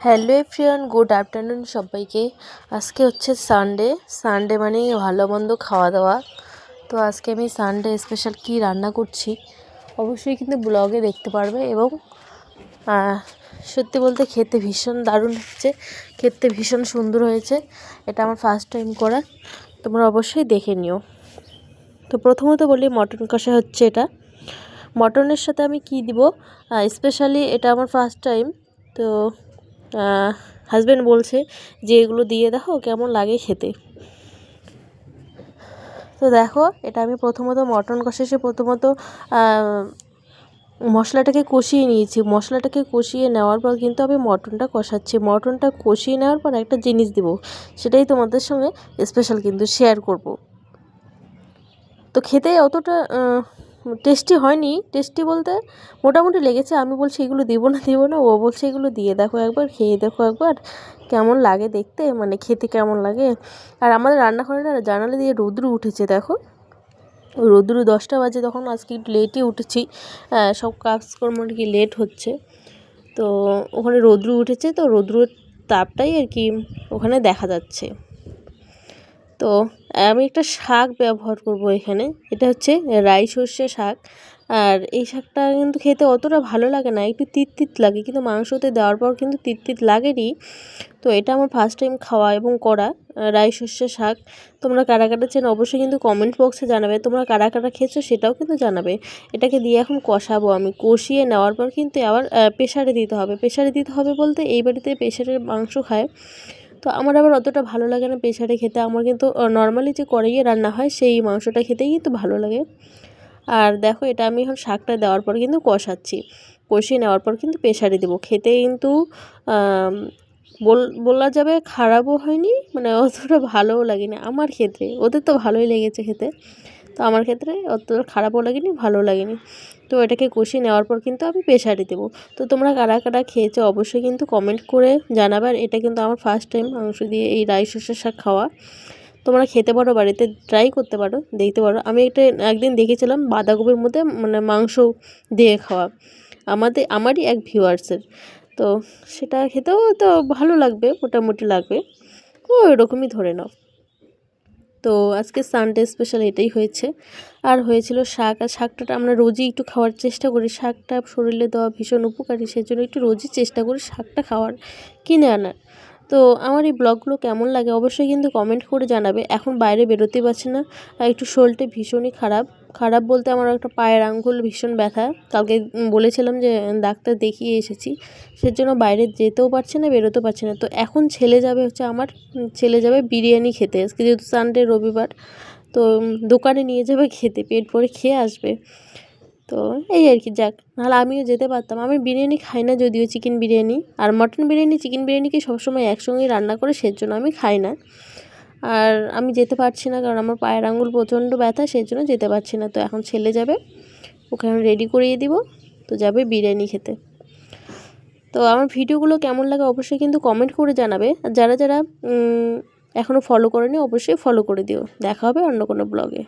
Hello everyone, good afternoon সবাইকে। আজকে হচ্ছে সানডে মানেই ভালো মন্দ খাওয়া দাওয়া। তো আজকে আমি সানডে স্পেশাল কি রান্না করছি অবশ্যই কিন্তু ব্লগে দেখতে পারবে। এবং সত্যি বলতে খেতে ভীষণ দারুণ হচ্ছে, খেতে ভীষণ সুন্দর হয়েছে। এটা আমার ফার্স্ট টাইম করা, তোমরা অবশ্যই দেখে নিও। তো প্রথমত বলি, মটন কষা হচ্ছে এটা। মটনের সাথে আমি কি দিব, স্পেশালি এটা আমার ফার্স্ট টাইম। তো হাজব্যান্ড বলছে যে এগুলো দিয়ে দেখো কেমন লাগে খেতে। তো দেখো, এটা আমি প্রথমত মটন কষাতে প্রথমত মশলাটাকে কষিয়ে নিয়েছি। মশলাটাকে কষিয়ে নেওয়ার পর কিন্তু আমি মটনটা কষাচ্ছি। মটনটা কষিয়ে নেওয়ার পর একটা জিনিস দিব, সেটাই তোমাদের সঙ্গে স্পেশাল কিন্তু শেয়ার করব। তো খেতে অতটা টেস্টি হয়নি, টেস্টি বলতে মোটামুটি লেগেছে। আমি বলছি এগুলো দিব না, ও বলছে এগুলো দিয়ে দেখো একবার, খেয়ে দেখো একবার কেমন লাগে দেখতে, মানে খেতে কেমন লাগে। আর আমাদের রান্নাঘরে না জানালা দিয়ে রৌদ্র উঠেছে, দেখো রৌদ্র 10টা বাজে, তখন আজকে একটু লেটই উঠেছি, সব কাজকর্ম আর কি লেট হচ্ছে। তো ওখানে রৌদ্র উঠেছে, তো রৌদ্রের তাপটাই আর কি ওখানে দেখা যাচ্ছে। তো আমি একটা শাক ব্যবহার করব এখানে, এটা হচ্ছে রাই সর্ষে শাক। আর এই শাকটা কিন্তু খেতে অতটা ভালো লাগে না, একটু তিত লাগে, কিন্তু মাংসতে দেওয়ার পর কিন্তু তিত লাগেনি। তো এটা আমার ফার্স্ট টাইম খাওয়া এবং করা রাই সর্ষে শাক। তোমরা কারা কারা চেন অবশ্যই কিন্তু কমেন্ট বক্সে জানাবে, তোমরা কারা কারা খেয়েছো সেটাও কিন্তু জানাবে। এটাকে দিয়ে এখন কষাবো আমি। কষিয়ে নেওয়ার পর কিন্তু আবার প্রেসারে দিতে হবে। প্রেসারে দিতে হবে বলতে এই বাড়িতে প্রেসারের মাংস খায়, তো আমার আবার অতটা ভালো লাগে না প্রেসারে খেতে। আমার কিন্তু নর্মালি যে কড়াইয়ে রান্না হয় সেই মাংসটা খেতেই কিন্তু ভালো লাগে। আর দেখো, এটা আমি এখন শাকটা দেওয়ার পর কিন্তু কষাচ্ছি। কষিয়ে নেওয়ার পর কিন্তু প্রেসারে দেবো। খেতে কিন্তু বলা যাবে খারাপও হয়নি, মানে অতটা ভালোও লাগেনি আমার ক্ষেত্রে। ওদের তো ভালোই লেগেছে খেতে, তো আমার ক্ষেত্রে অতটা খারাপও লাগেনি, ভালো লাগেনি। তো এটাকে কষিয়ে নেওয়ার পর কিন্তু আমি প্রেসারে দেবো। তো তোমরা কারা কারা খেয়েছো অবশ্যই কিন্তু কমেন্ট করে জানাবে। আর এটা কিন্তু আমার ফার্স্ট টাইম মাংস দিয়ে এই রাই সর্ষের শাক খাওয়া। তোমরা খেতে পারো, বাড়িতে ট্রাই করতে পারো, দেখতে পারো। আমি এটা একদিন দেখেছিলাম বাঁধাকপির মধ্যে মানে মাংস দিয়ে খাওয়া, আমারই এক ভিউয়ার্সের। তো সেটা খেতেও তো ভালো লাগবে, মোটামুটি লাগবে, ও এরকমই ধরে নাও। তো আজকে সানডে স্পেশাল এটাই হয়েছে। আর হয়েছিল শাক। আর শাকটা আমরা রোজই একটু খাওয়ার চেষ্টা করি, শাকটা শরীরে দেওয়া ভীষণ উপকারী, সেজন্য একটু রোজই চেষ্টা করি শাকটা খাওয়ার, কিনে আনার। তো আমার এই ব্লগগুলো কেমন লাগে অবশ্যই কিন্তু কমেন্ট করে জানাবে। এখন বাইরে বেরোতেই পারছি না, একটু শরীরটা ভীষণই খারাপ বলতে আমার একটা পায়ের আঙ্গুল ভীষণ ব্যথা। কালকে বলেছিলাম যে ডাক্তার দেখিয়ে এসেছি, সেজন্য বাইরে যেতেও পারছি না, বেরোতেও পারছি না। তো এখন ছেলে যাবে বিরিয়ানি খেতে, আজকে যেহেতু সানডে রবিবার। তো দোকানে নিয়ে যাবে খেতে, পেট ভরে খেয়ে আসবে। তো এই আর কি, যাক, নাহলে আমিও যেতে পারতাম। আমি বিরিয়ানি খাই না যদিও, চিকেন বিরিয়ানি আর মটন বিরিয়ানি, চিকেন বিরিয়ানিকে সবসময় একসঙ্গেই রান্না করে, সেজন্য আমি খাই না। আর আমি যেতে পারছি না কারণ আমার পায়ের আঙুল প্রচণ্ড ব্যথা, সেই জন্য যেতে পারছি না। তো এখন ছেলে যাবে, ওকে এখন রেডি করিয়ে দিব, তো যাবে বিরিয়ানি খেতে। তো আমার ভিডিওগুলো কেমন লাগে অবশ্যই কিন্তু কমেন্ট করে জানাবে। আর যারা এখনও ফলো করেনি অবশ্যই ফলো করে দিও। দেখা হবে অন্য কোনো ব্লগে।